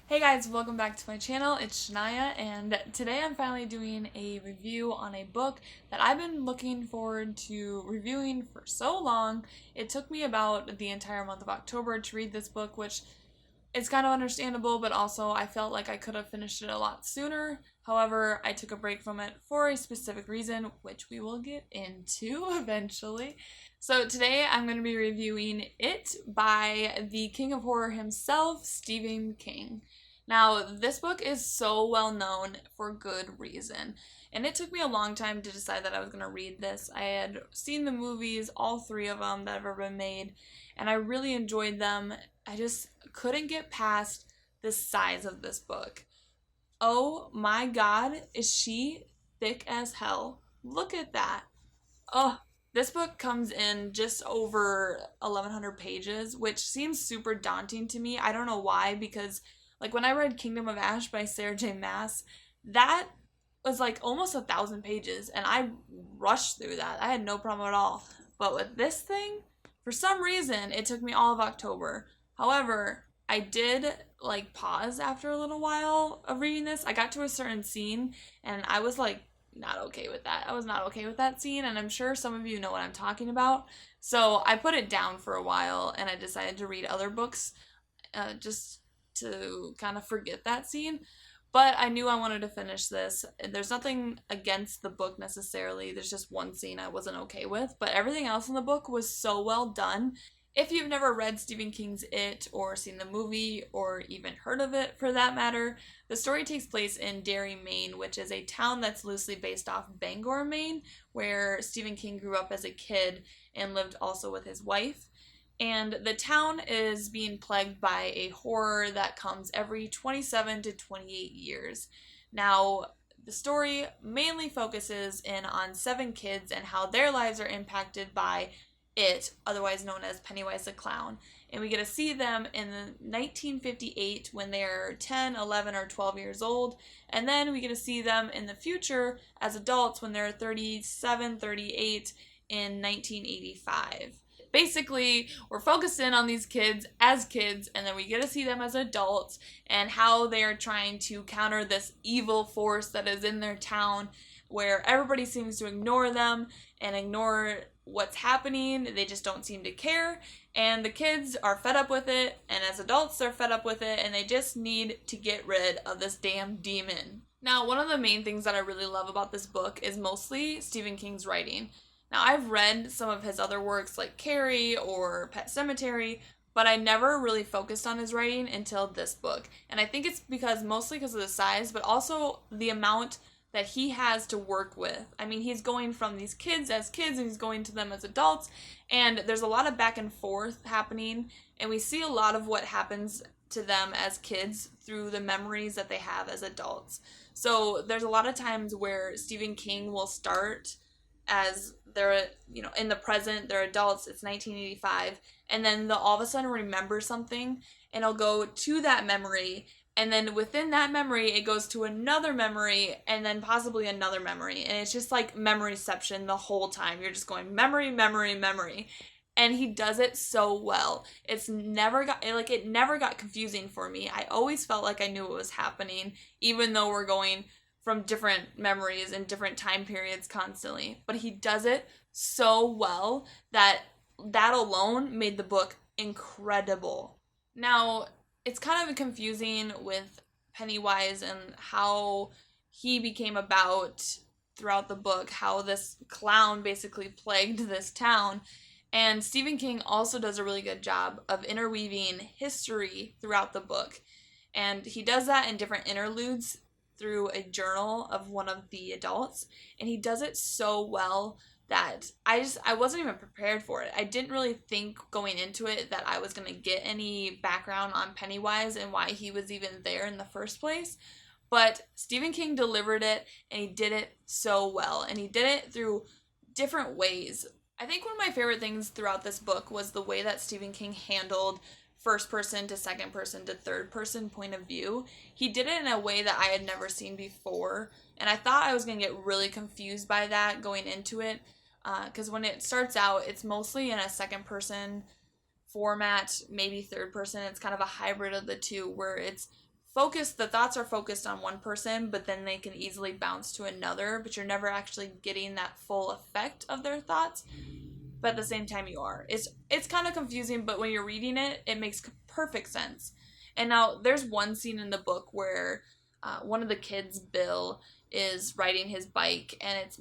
Hey guys, welcome back to my channel. It's Shania, and today I'm finally doing a review on a book that I've been looking forward to reviewing for so long. It took me about the entire month of October to read this book, which is kind of understandable, but also I felt like I could have finished it a lot sooner. However, I took a break from it for a specific reason, which we will get into eventually. So today I'm going to be reviewing It by the King of Horror himself, Stephen King. Now, this book is so well known for good reason, and it took me a long time to decide that I was going to read this. I had seen the movies, all three of them that have ever been made, and I really enjoyed them. I just couldn't get past the size of this book. Oh my god, is she thick as hell? Look at that. Oh, this book comes in just over 1,100 pages, which seems super daunting to me. I don't know why, because like when I read Kingdom of Ash by Sarah J. Maas, that was like almost 1,000 pages, and I rushed through that. I had no problem at all. But with this thing, for some reason, it took me all of October. However, I did like pause after a little while of reading this. I got to a certain scene, and I was like, not okay with that. I was not okay with that scene, and I'm sure some of you know what I'm talking about. So I put it down for a while, and I decided to read other books just to kind of forget that scene. But I knew I wanted to finish this. There's nothing against the book necessarily. There's just one scene I wasn't okay with, but everything else in the book was so well done. If you've never read Stephen King's It or seen the movie or even heard of it for that matter, the story takes place in Derry, Maine, which is a town that's loosely based off Bangor, Maine, where Stephen King grew up as a kid and lived also with his wife. And the town is being plagued by a horror that comes every 27 to 28 years. Now, the story mainly focuses in on 7 kids and how their lives are impacted by it, otherwise known as Pennywise the Clown. And we get to see them in 1958 when they're 10, 11, or 12 years old. And then we get to see them in the future as adults when they're 37, 38 in 1985. Basically, we're focused in on these kids as kids, and then we get to see them as adults and how they are trying to counter this evil force that is in their town where everybody seems to ignore them and ignore what's happening. They just don't seem to care, and the kids are fed up with it, and as adults they're fed up with it, and they just need to get rid of this damn demon. Now, one of the main things that I really love about this book is mostly Stephen King's writing. Now, I've read some of his other works like Carrie or Pet Sematary, but I never really focused on his writing until this book. And I think it's mostly because of the size, but also the amount that he has to work with. I mean, he's going from these kids as kids and he's going to them as adults, and there's a lot of back and forth happening, and we see a lot of what happens to them as kids through the memories that they have as adults. So there's a lot of times where Stephen King will start as they're, in the present, they're adults, it's 1985, and then they'll all of a sudden remember something, and it'll go to that memory, and then within that memory, it goes to another memory, and then possibly another memory, and it's just like memoryception the whole time. You're just going memory, memory, memory, and he does it so well. It never got confusing for me. I always felt like I knew what was happening, even though we're going from different memories and different time periods constantly. But he does it so well that alone made the book incredible. Now, it's kind of confusing with Pennywise and how he became about throughout the book, how this clown basically plagued this town. And Stephen King also does a really good job of interweaving history throughout the book. And he does that in different interludes through a journal of one of the adults, and he does it so well that I wasn't even prepared for it. I didn't really think going into it that I was going to get any background on Pennywise and why he was even there in the first place. But Stephen King delivered it, and he did it so well, and he did it through different ways. I think one of my favorite things throughout this book was the way that Stephen King handled first person to second person to third person point of view. He did it in a way that I had never seen before, and I thought I was going to get really confused by that going into it, because when it starts out, it's mostly in a second person format, maybe third person. It's kind of a hybrid of the two, where it's the thoughts are focused on one person, but then they can easily bounce to another, but you're never actually getting that full effect of their thoughts. But at the same time you are. It's kind of confusing, but when you're reading it, it makes perfect sense. And now there's one scene in the book where one of the kids, Bill, is riding his bike, and it's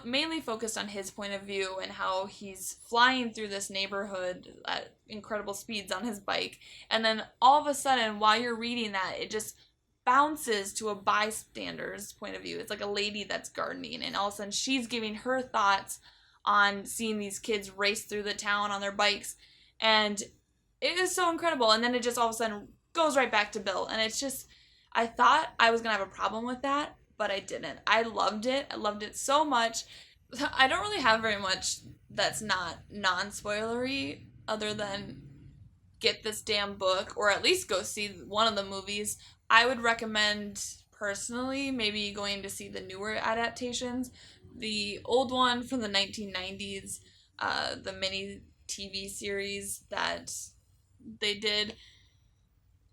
mainly focused on his point of view and how he's flying through this neighborhood at incredible speeds on his bike. And then all of a sudden, while you're reading that, it just bounces to a bystander's point of view. It's like a lady that's gardening, and all of a sudden she's giving her thoughts on seeing these kids race through the town on their bikes, and it is so incredible. And then it just all of a sudden goes right back to Bill, and it's just, I thought I was gonna have a problem with that, but I didn't. I loved it. I loved it so much. I don't really have very much that's not non-spoilery other than get this damn book, or at least go see one of the movies. I would recommend personally maybe going to see the newer adaptations. The old one from the 1990s, the mini TV series that they did,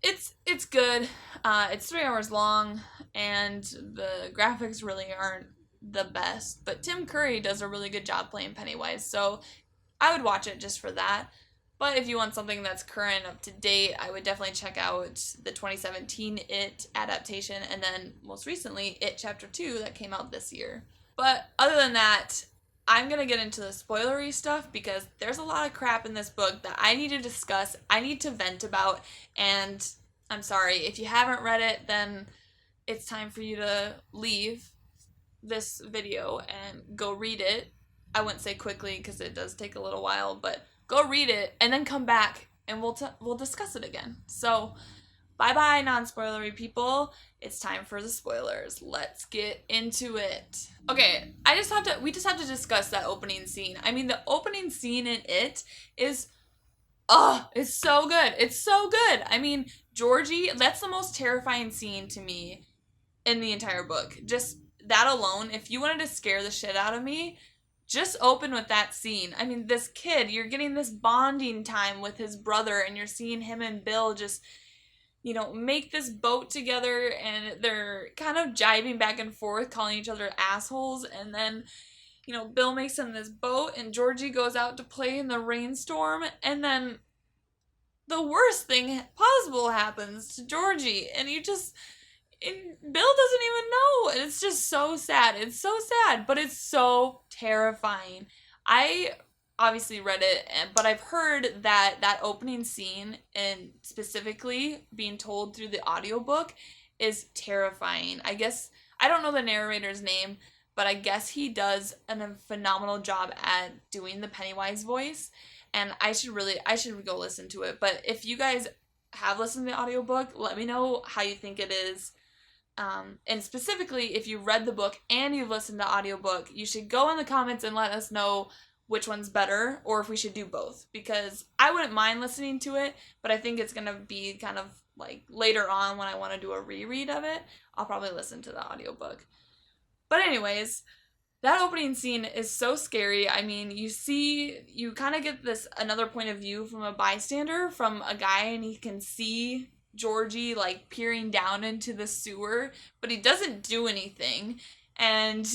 it's good. It's 3 hours long, and the graphics really aren't the best, but Tim Curry does a really good job playing Pennywise, so I would watch it just for that. But if you want something that's current, up to date, I would definitely check out the 2017 It adaptation, and then most recently It Chapter 2 that came out this year. But other than that, I'm going to get into the spoilery stuff because there's a lot of crap in this book that I need to discuss, I need to vent about, and I'm sorry, if you haven't read it, then it's time for you to leave this video and go read it. I wouldn't say quickly because it does take a little while, but go read it and then come back and we'll discuss it again. So, bye-bye non-spoilery people. It's time for the spoilers. Let's get into it. Okay, we just have to discuss that opening scene. I mean, the opening scene in it is it's so good. It's so good. I mean, Georgie, that's the most terrifying scene to me in the entire book. Just that alone, if you wanted to scare the shit out of me, just open with that scene. I mean, this kid, you're getting this bonding time with his brother, and you're seeing him and Bill just, make this boat together, and they're kind of jibing back and forth, calling each other assholes, and then, Bill makes him this boat, and Georgie goes out to play in the rainstorm, and then the worst thing possible happens to Georgie, and Bill doesn't even know, and it's just so sad. It's so sad, but it's so terrifying. I obviously read it, but I've heard that opening scene, and specifically being told through the audiobook, is terrifying. I guess, I don't know the narrator's name, but I guess he does a phenomenal job at doing the Pennywise voice, and I should go listen to it. But if you guys have listened to the audiobook, let me know how you think it is. And specifically, if you read the book and you've listened to the audiobook, you should go in the comments and let us know which one's better, or if we should do both, because I wouldn't mind listening to it, but I think it's gonna be kind of like later on when I want to do a reread of it, I'll probably listen to the audiobook. But anyways, that opening scene is so scary. I mean, you kind of get another point of view from a bystander, from a guy, and he can see Georgie like peering down into the sewer, but he doesn't do anything. And,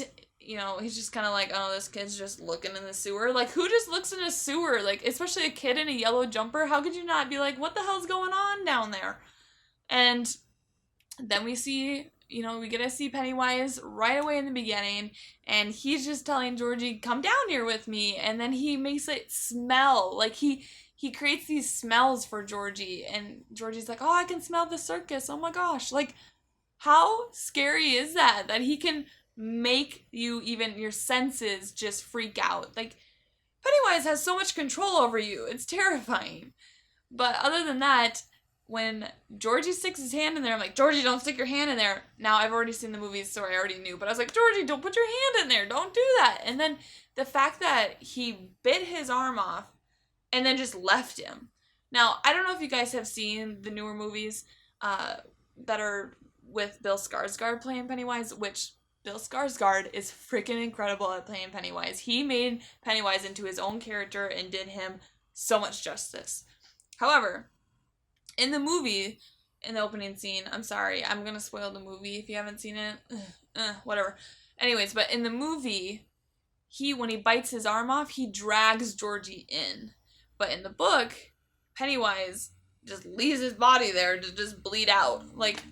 he's just kind of like, oh, this kid's just looking in the sewer. Like, who just looks in a sewer? Like, especially a kid in a yellow jumper. How could you not be like, what the hell's going on down there? And then we get to see Pennywise right away in the beginning, and he's just telling Georgie, come down here with me, and then he makes it smell. Like, he creates these smells for Georgie, and Georgie's like, oh, I can smell the circus, oh my gosh. Like, how scary is that he can make even your senses just freak out? Like, Pennywise has so much control over you, it's terrifying. But other than that, when Georgie sticks his hand in there, I'm like, Georgie, don't stick your hand in there. Now, I've already seen the movies, so I already knew, but I was like, Georgie, don't put your hand in there, don't do that. And then the fact that he bit his arm off and then just left him. Now, I don't know if you guys have seen the newer movies that are with Bill Skarsgård playing Pennywise, which Bill Skarsgård is freaking incredible at playing Pennywise. He made Pennywise into his own character and did him so much justice. However, in the movie, in the opening scene. I'm sorry, I'm gonna spoil the movie if you haven't seen it. Whatever. Anyways, but in the movie, when he bites his arm off, he drags Georgie in. But in the book, Pennywise just leaves his body there to just bleed out. Like,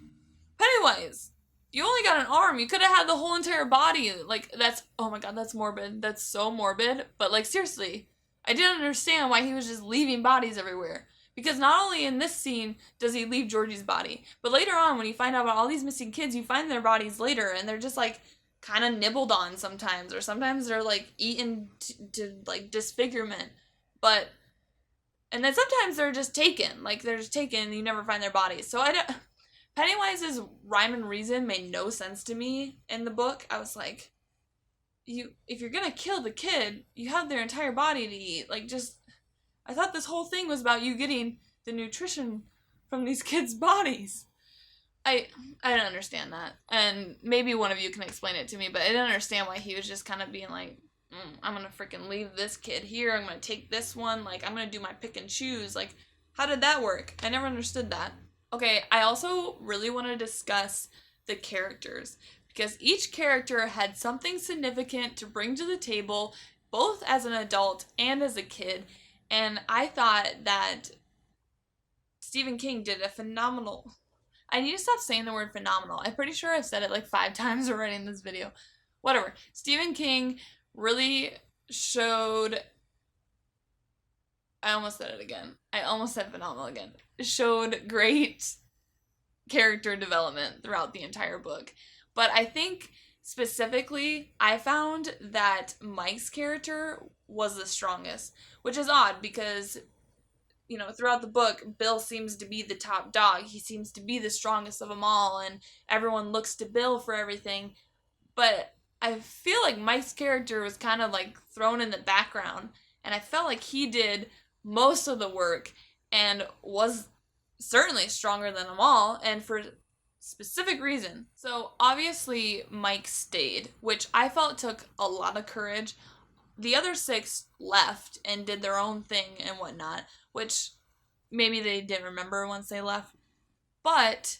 Pennywise, you only got an arm. You could have had the whole entire body. Like, that's, oh my god, that's morbid. That's so morbid. But, like, seriously, I didn't understand why he was just leaving bodies everywhere. Because not only in this scene does he leave Georgie's body, but later on when you find out about all these missing kids, you find their bodies later, and they're just, like, kind of nibbled on sometimes, or sometimes they're, like, eaten to like, disfigurement. But, and then sometimes they're just taken. Like, they're just taken and you never find their bodies. So Pennywise's rhyme and reason made no sense to me in the book. I was like, if you're gonna kill the kid, you have their entire body to eat. Like, just, I thought this whole thing was about you getting the nutrition from these kids' bodies. I didn't understand that. And maybe one of you can explain it to me, but I didn't understand why he was just kind of being like, I'm gonna freaking leave this kid here, I'm gonna take this one, like, I'm gonna do my pick and choose. Like, how did that work? I never understood that. Okay, I also really want to discuss the characters, because each character had something significant to bring to the table, both as an adult and as a kid, and I thought that Stephen King did a phenomenal... I need to stop saying the word phenomenal. I'm pretty sure I've said it like 5 times already in this video. Whatever. Stephen King really showed... I almost said it again. I almost said phenomenal again. Showed great character development throughout the entire book. But I think specifically, I found that Mike's character was the strongest, which is odd because, you know, throughout the book, Bill seems to be the top dog. He seems to be the strongest of them all, and everyone looks to Bill for everything. But I feel like Mike's character was kind of like thrown in the background, and I felt like he did most of the work and was certainly stronger than them all, and for specific reason. So obviously Mike stayed, which I felt took a lot of courage. The other 6 left and did their own thing and whatnot, which maybe they didn't remember once they left. But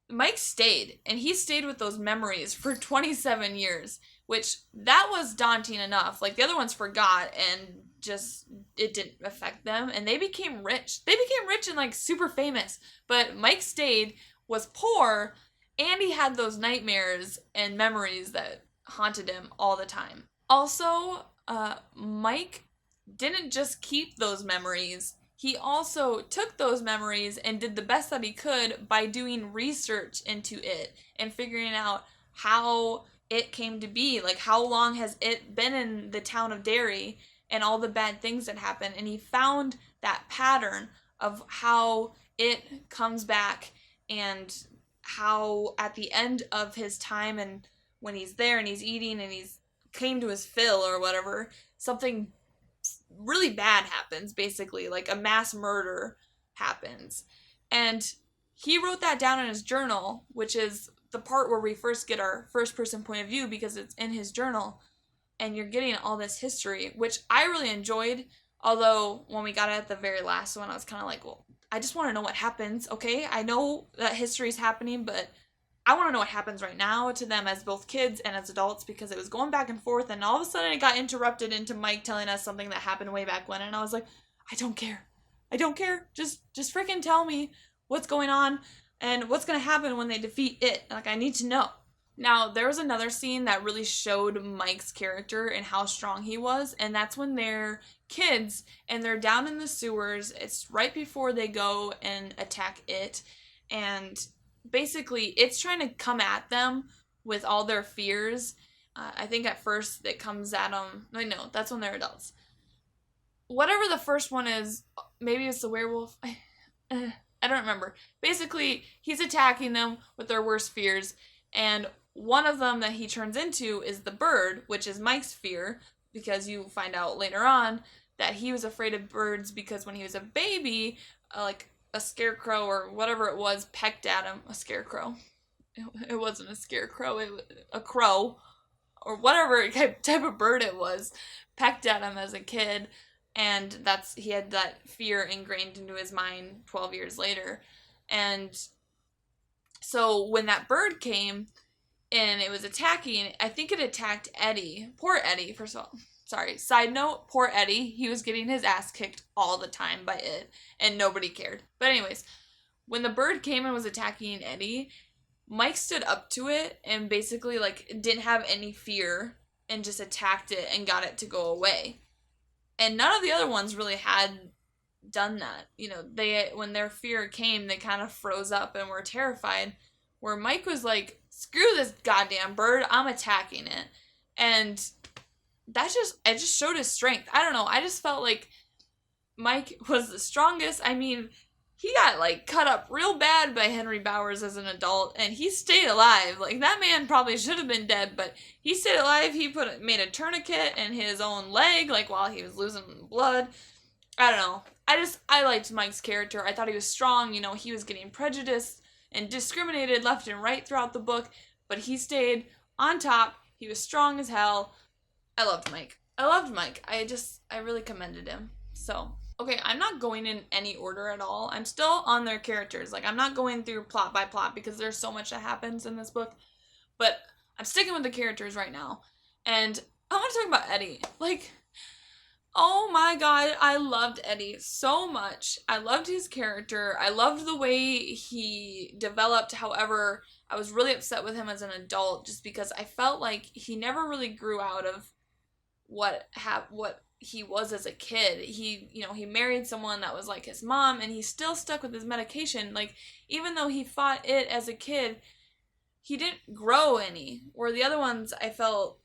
Mike stayed, and he stayed with those memories for 27 years, which that was daunting enough. Like, the other ones forgot and just, it didn't affect them, and they became rich. They became rich and, like, super famous. But Mike stayed, was poor, and he had those nightmares and memories that haunted him all the time. Also, Mike didn't just keep those memories. He also took those memories and did the best that he could by doing research into it and figuring out how it came to be. Like, how long has it been in the town of Derry and all the bad things that happened. And he found that pattern of how it comes back and how at the end of his time and when he's there and he's eating and he's came to his fill or whatever, something really bad happens, basically, like a mass murder happens. And he wrote that down in his journal, which is the part where we first get our first person point of view because it's in his journal, and you're getting all this history, which I really enjoyed, although when we got it at the very last one, I was kind of like, well, I just want to know what happens, okay? I know that history is happening, but I want to know what happens right now to them as both kids and as adults, because it was going back and forth, and all of a sudden it got interrupted into Mike telling us something that happened way back when, and I was like, I don't care. I don't care. Just freaking tell me what's going on and what's going to happen when they defeat it. Like, I need to know. Now, there was another scene that really showed Mike's character and how strong he was, and that's when they're kids and they're down in the sewers. It's right before they go and attack it, and basically it's trying to come at them with all their fears. I think at first it comes at them. No, that's when they're adults. Whatever the first one is, maybe it's the werewolf. I don't remember. Basically, he's attacking them with their worst fears, and one of them that he turns into is the bird, which is Mike's fear, because you find out later on that he was afraid of birds because when he was a baby, like a scarecrow or whatever it was pecked at him. A scarecrow. It wasn't a scarecrow, it was a crow, or whatever type of bird it was, pecked at him as a kid, and he had that fear ingrained into his mind 12 years later. And so when that bird came and it was attacking, I think it attacked Eddie. Poor Eddie, first of all. Sorry, side note, poor Eddie. He was getting his ass kicked all the time by it, and nobody cared. But anyways, when the bird came and was attacking Eddie, Mike stood up to it and basically like didn't have any fear and just attacked it and got it to go away. And none of the other ones really had done that. You know, they, when their fear came, they kind of froze up and were terrified. Where Mike was like, screw this goddamn bird, I'm attacking it. And it just showed his strength. I don't know, I just felt like Mike was the strongest. I mean, he got like cut up real bad by Henry Bowers as an adult, and he stayed alive. Like, that man probably should have been dead, but he stayed alive. He made a tourniquet in his own leg, like while he was losing blood. I don't know. I liked Mike's character. I thought he was strong. You know, he was getting prejudiced and discriminated left and right throughout the book, but he stayed on top. He was strong as hell. I loved Mike. I really commended him. So, okay, I'm not going in any order at all. I'm still on their characters. Like, I'm not going through plot by plot because there's so much that happens in this book. But I'm sticking with the characters right now. And I want to talk about Eddie. Like, oh my god, I loved Eddie so much. I loved his character. I loved the way he developed. However, I was really upset with him as an adult just because I felt like he never really grew out of what he was as a kid. He married someone that was like his mom, and he's still stuck with his medication. Like, even though he fought it as a kid, he didn't grow any. Where the other ones I felt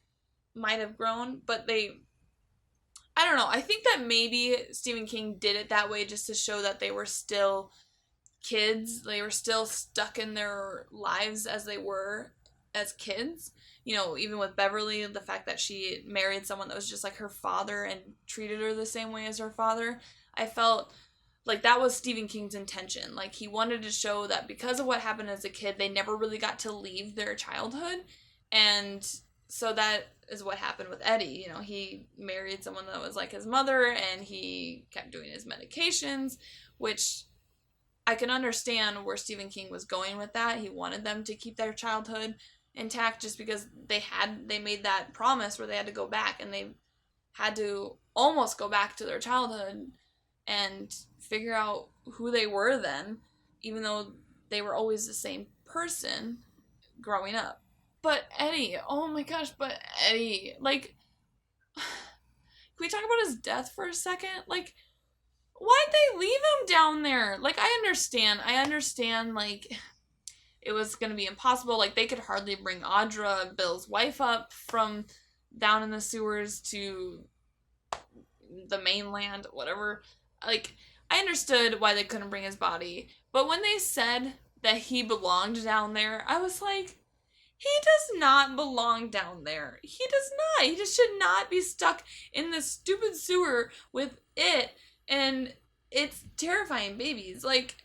might have grown, but I don't know. I think that maybe Stephen King did it that way just to show that they were still kids. They were still stuck in their lives as they were as kids. You know, even with Beverly, the fact that she married someone that was just like her father and treated her the same way as her father, I felt like that was Stephen King's intention. Like, he wanted to show that because of what happened as a kid, they never really got to leave their childhood. And so that is what happened with Eddie. You know, he married someone that was like his mother, and he kept doing his medications, which I can understand where Stephen King was going with that. He wanted them to keep their childhood intact just because they made that promise where they had to go back, and they had to almost go back to their childhood and figure out who they were then, even though they were always the same person growing up. But Eddie, oh my gosh, like, can we talk about his death for a second? Like, why'd they leave him down there? Like, I understand, like, it was gonna be impossible. Like, they could hardly bring Audra, Bill's wife, up from down in the sewers to the mainland, whatever. Like, I understood why they couldn't bring his body, but when they said that he belonged down there, I was like, he does not belong down there. He does not. He just should not be stuck in this stupid sewer with it and its terrifying babies. Like,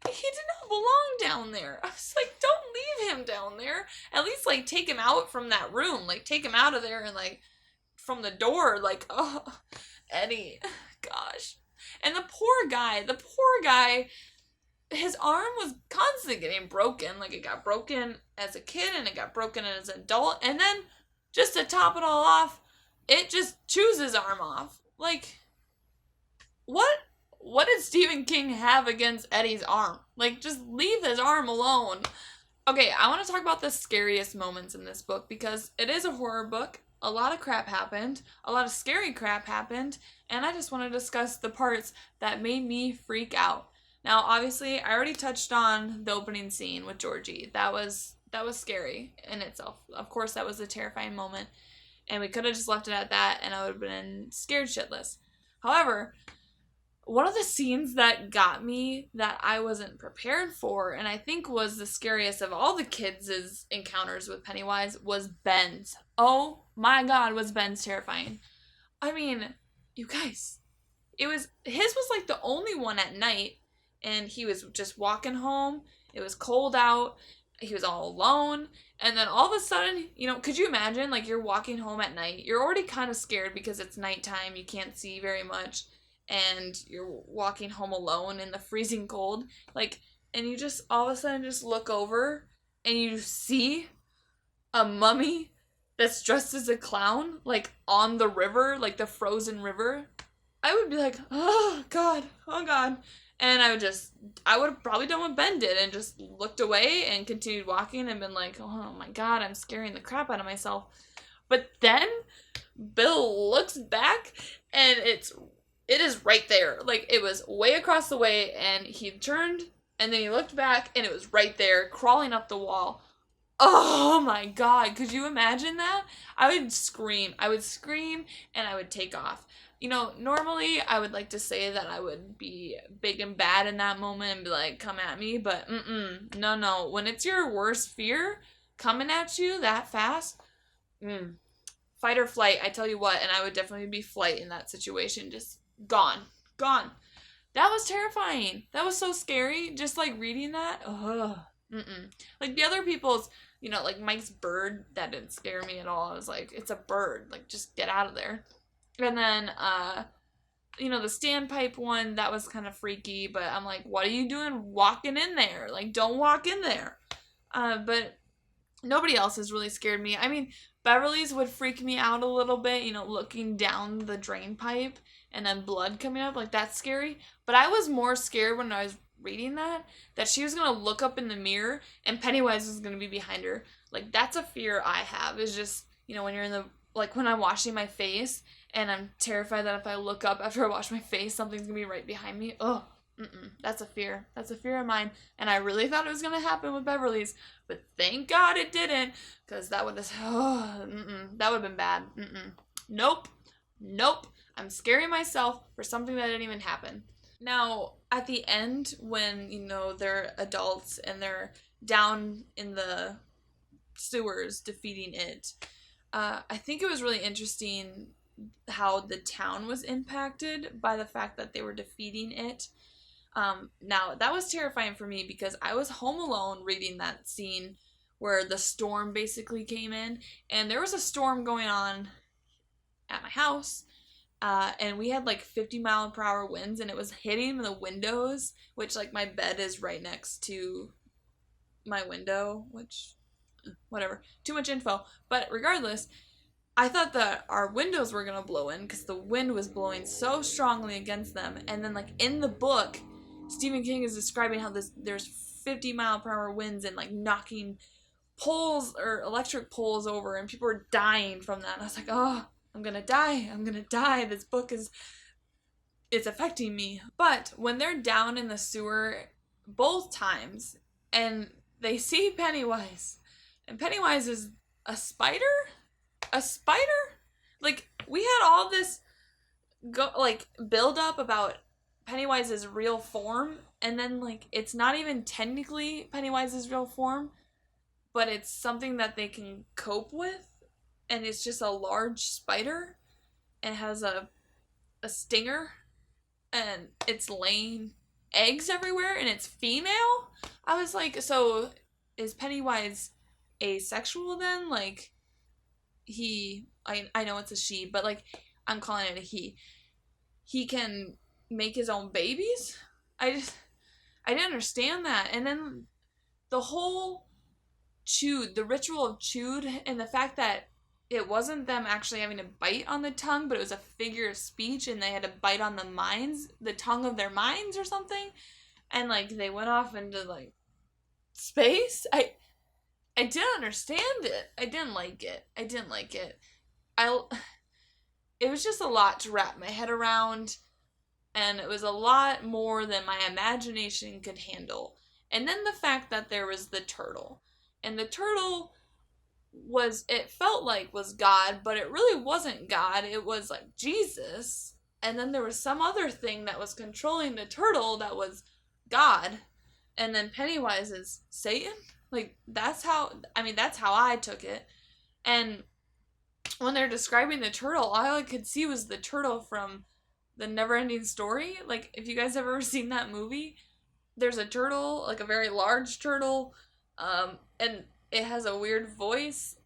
he did not belong down there. I was like, don't leave him down there. At least, like, take him out from that room. Like, take him out of there and, like, from the door. Like, oh, Eddie. Gosh. And the poor guy, his arm was constantly getting broken. Like, it got broken as a kid and it got broken as an adult. And then, just to top it all off, it just chews his arm off. Like, what did Stephen King have against Eddie's arm? Like, just leave his arm alone. Okay, I want to talk about the scariest moments in this book because it is a horror book. A lot of crap happened. A lot of scary crap happened. And I just want to discuss the parts that made me freak out. Now, obviously, I already touched on the opening scene with Georgie. That was scary in itself. Of course, that was a terrifying moment. And we could have just left it at that, and I would have been scared shitless. However, one of the scenes that got me that I wasn't prepared for, and I think was the scariest of all the kids' encounters with Pennywise, was Ben's. Oh my god, was Ben's terrifying. I mean, you guys, his was like the only one at night, and he was just walking home. It was cold out. He was all alone. And then all of a sudden, you know, could you imagine, like, you're walking home at night. You're already kind of scared because it's nighttime. You can't see very much. And you're walking home alone in the freezing cold. Like, and you just all of a sudden just look over and you see a mummy that's dressed as a clown, like on the river, like the frozen river, I would be like, oh God, oh God. And I would have probably done what Ben did and just looked away and continued walking and been like, oh my God, I'm scaring the crap out of myself. But then Bill looks back and it is right there. Like, it was way across the way, and he turned and then he looked back and it was right there, crawling up the wall. Oh my God, could you imagine that? I would scream. I would scream and I would take off. Normally I would like to say that I would be big and bad in that moment and be like, come at me, but no. When it's your worst fear coming at you that fast, fight or flight, I tell you what, and I would definitely be flight in that situation. Just gone. Gone. That was terrifying. That was so scary. Just like reading that. Ugh. Like the other people's, like Mike's bird, that didn't scare me at all. I was like, it's a bird. Like, just get out of there. And then, the standpipe one, that was kind of freaky, but I'm like, what are you doing walking in there? Like, don't walk in there. But nobody else has really scared me. I mean, Beverly's would freak me out a little bit, looking down the drain pipe and then blood coming up. Like, that's scary. But I was more scared when I was reading that she was going to look up in the mirror and Pennywise was going to be behind her. Like, that's a fear I have, is just, when you're when I'm washing my face and I'm terrified that if I look up after I wash my face, something's going to be right behind me. Ugh. That's a fear. That's a fear of mine. And I really thought it was going to happen with Beverly's, but thank God it didn't, because that would have been bad. Nope. I'm scaring myself for something that didn't even happen. Now, at the end, when, they're adults and they're down in the sewers defeating it, I think it was really interesting how the town was impacted by the fact that they were defeating it. Now, that was terrifying for me because I was home alone reading that scene where the storm basically came in, and there was a storm going on at my house. And we had like 50-mile-per-hour winds, and it was hitting the windows, which, like, my bed is right next to my window, which, whatever, too much info. But regardless, I thought that our windows were going to blow in because the wind was blowing so strongly against them. And then, like, in the book, Stephen King is describing how there's 50-mile-per-hour winds and, like, knocking poles or electric poles over, and people are dying from that. And I was like, oh, I'm gonna die. This book it's affecting me. But when they're down in the sewer both times and they see Pennywise, and Pennywise is a spider? Like, we had all this build up about Pennywise's real form, and then, like, it's not even technically Pennywise's real form, but it's something that they can cope with. And it's just a large spider and has a stinger, and it's laying eggs everywhere, and it's female. I was like, so is Pennywise asexual then? Like, I know it's a she, but, like, I'm calling it a he. He can make his own babies? I didn't understand that. And then the whole the ritual of chewed, and the fact that it wasn't them actually having a bite on the tongue, but it was a figure of speech, and they had to bite on the tongue of their minds or something, and, like, they went off into, like, space. I didn't understand it. I didn't like it. It was just a lot to wrap my head around, and it was a lot more than my imagination could handle. And then the fact that there was the turtle, and the turtle it felt like was God, but it really wasn't God. It was like Jesus. And then there was some other thing that was controlling the turtle that was God. And then Pennywise is Satan. Like, that's how I took it. And when they're describing the turtle, all I could see was the turtle from the Neverending Story. Like, if you guys have ever seen that movie, there's a turtle, like a very large turtle, and it has a weird voice.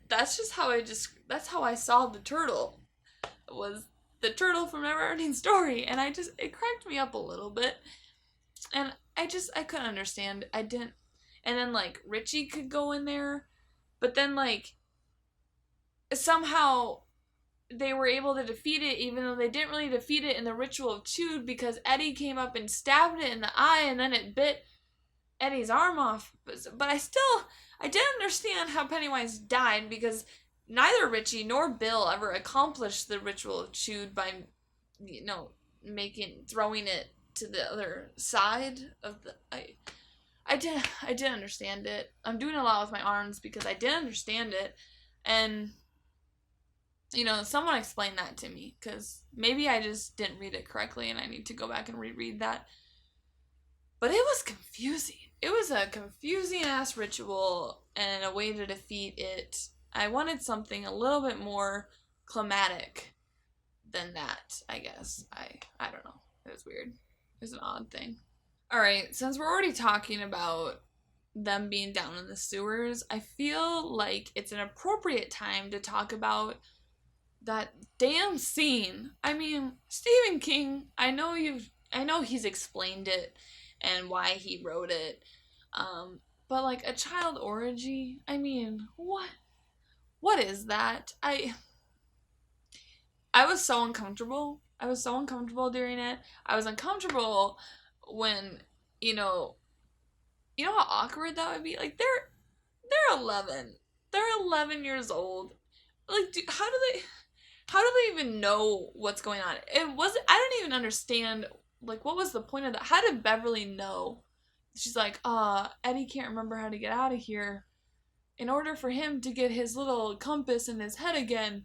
That's how I saw the turtle. It was the turtle from Neverending Story, and it cracked me up a little bit. And I couldn't understand. I didn't. And then, like, Richie could go in there, but then, like, somehow they were able to defeat it, even though they didn't really defeat it in the ritual of Chewed, because Eddie came up and stabbed it in the eye, and then it bit Eddie's arm off. But I didn't understand how Pennywise died, because neither Richie nor Bill ever accomplished the ritual of Chewed by, throwing it to the other side of the. I didn't understand it. I'm doing a lot with my arms because I didn't understand it, and someone explained that to me, because maybe I just didn't read it correctly and I need to go back and reread that. But it was confusing. It was a confusing ass ritual and a way to defeat it. I wanted something a little bit more climatic than that, I guess. I don't know. It was weird. It was an odd thing. Alright, since we're already talking about them being down in the sewers, I feel like it's an appropriate time to talk about that damn scene. I mean, Stephen King, I know he's explained it and why he wrote it. But like a child orgy, I mean, what is that? I was so uncomfortable. I was so uncomfortable during it. I was uncomfortable when, how awkward that would be? Like, they're 11. They're 11 years old. Like, how do they even know what's going on? I don't even understand, like, what was the point of that? How did Beverly know? She's like, Eddie can't remember how to get out of here. In order for him to get his little compass in his head again,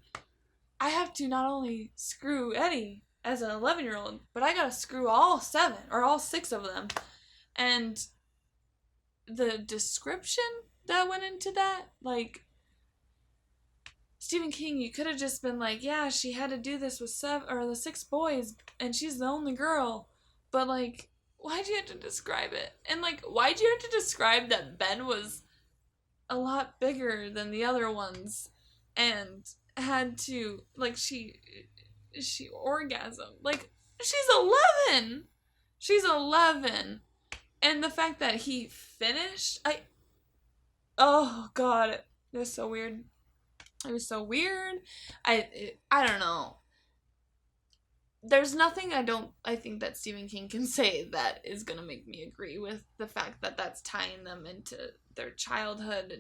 I have to not only screw Eddie as an 11-year-old, but I gotta screw all 7 or all 6 of them. And the description that went into that, like, Stephen King, you could have just been like, yeah, she had to do this with the 6 boys, and she's the only girl. But, like, why'd you have to describe it? And, like, why'd you have to describe that Ben was a lot bigger than the other ones and had to, like, she orgasmed? Like, she's 11! She's 11! And the fact that he finished, oh god, it was so weird. It was so weird. I don't know. There's nothing I think that Stephen King can say that is gonna make me agree with the fact that that's tying them into their childhood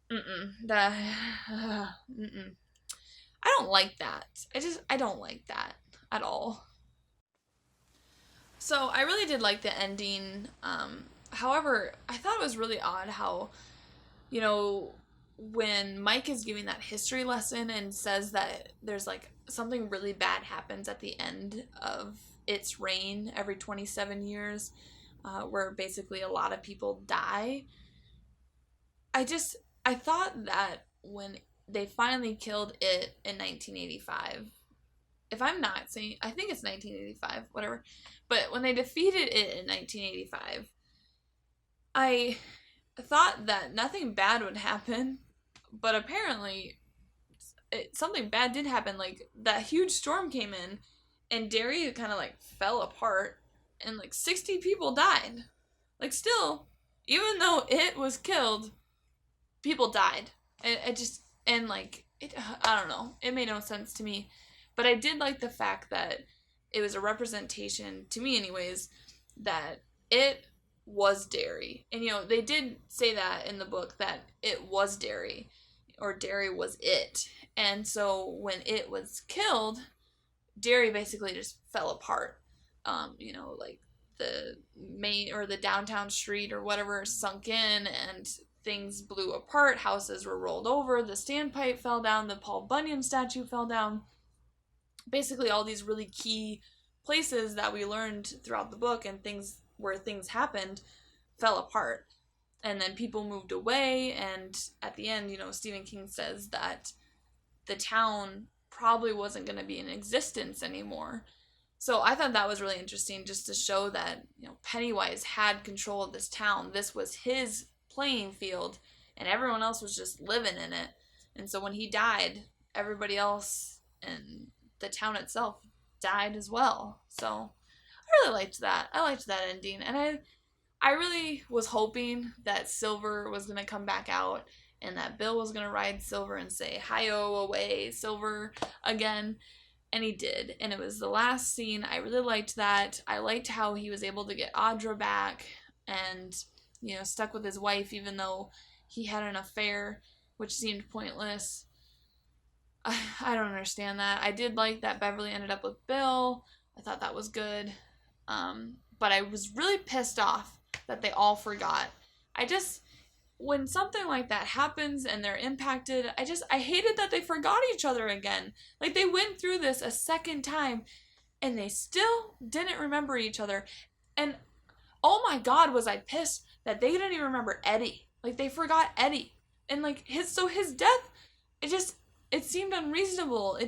and I don't like that. I don't like that at all. So I really did like the ending. However, I thought it was really odd how, when Mike is giving that history lesson and says that there's like something really bad happens at the end of its reign every 27 years, where basically a lot of people die. I thought that when they finally killed it in 1985, if I'm not saying, I think it's 1985, whatever, but when they defeated it in 1985, I thought that nothing bad would happen, but apparently something bad did happen. Like, that huge storm came in and Derry kind of like fell apart and like 60 people died. Like, still, even though it was killed, people died. I don't know, it made no sense to me. But I did like the fact that it was a representation, to me anyways, that it was Derry. And, they did say that in the book, that it was Derry, or Derry was it. And so when it was killed, Derry basically just fell apart. Like the main or the downtown street or whatever sunk in and things blew apart. Houses were rolled over. The standpipe fell down. The Paul Bunyan statue fell down. Basically all these really key places that we learned throughout the book and things where things happened fell apart. And then people moved away, and at the end, Stephen King says that the town probably wasn't going to be in existence anymore. So I thought that was really interesting, just to show that, Pennywise had control of this town. This was his playing field, and everyone else was just living in it. And so when he died, everybody else and the town itself died as well. So I really liked that. I liked that ending, and I really was hoping that Silver was gonna come back out and that Bill was gonna ride Silver and say "Hi-yo away, Silver" again, and he did. And it was the last scene. I really liked that. I liked how he was able to get Audra back and, you know, stuck with his wife even though he had an affair, which seemed pointless. I don't understand that. I did like that Beverly ended up with Bill. I thought that was good. But I was really pissed off that they all forgot. I just, when something like that happens and they're impacted, I hated that they forgot each other again. Like, they went through this a second time and they still didn't remember each other. And oh my god, was I pissed that they didn't even remember Eddie. Like, they forgot Eddie. And like his death, it seemed unreasonable.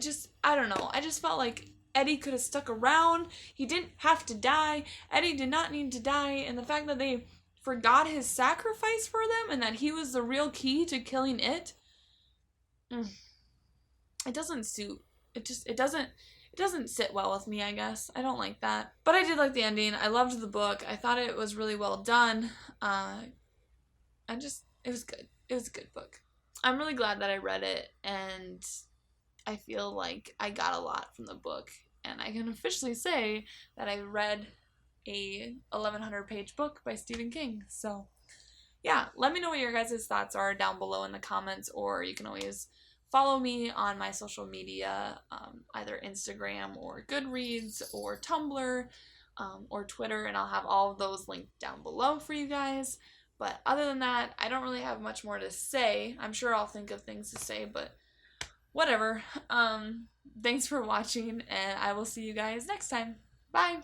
I don't know. I just felt like Eddie could have stuck around. He didn't have to die. Eddie did not need to die. And the fact that they forgot his sacrifice for them and that he was the real key to killing it, it doesn't suit. It doesn't sit well with me, I guess. I don't like that. But I did like the ending. I loved the book. I thought it was really well done. It was good. It was a good book. I'm really glad that I read it, and I feel like I got a lot from the book, and I can officially say that I read a 1100 page book by Stephen King. So yeah, let me know what your guys' thoughts are down below in the comments, or you can always follow me on my social media, either Instagram or Goodreads or Tumblr or Twitter, and I'll have all of those linked down below for you guys. But other than that, I don't really have much more to say. I'm sure I'll think of things to say, but whatever. Thanks for watching, and I will see you guys next time. Bye!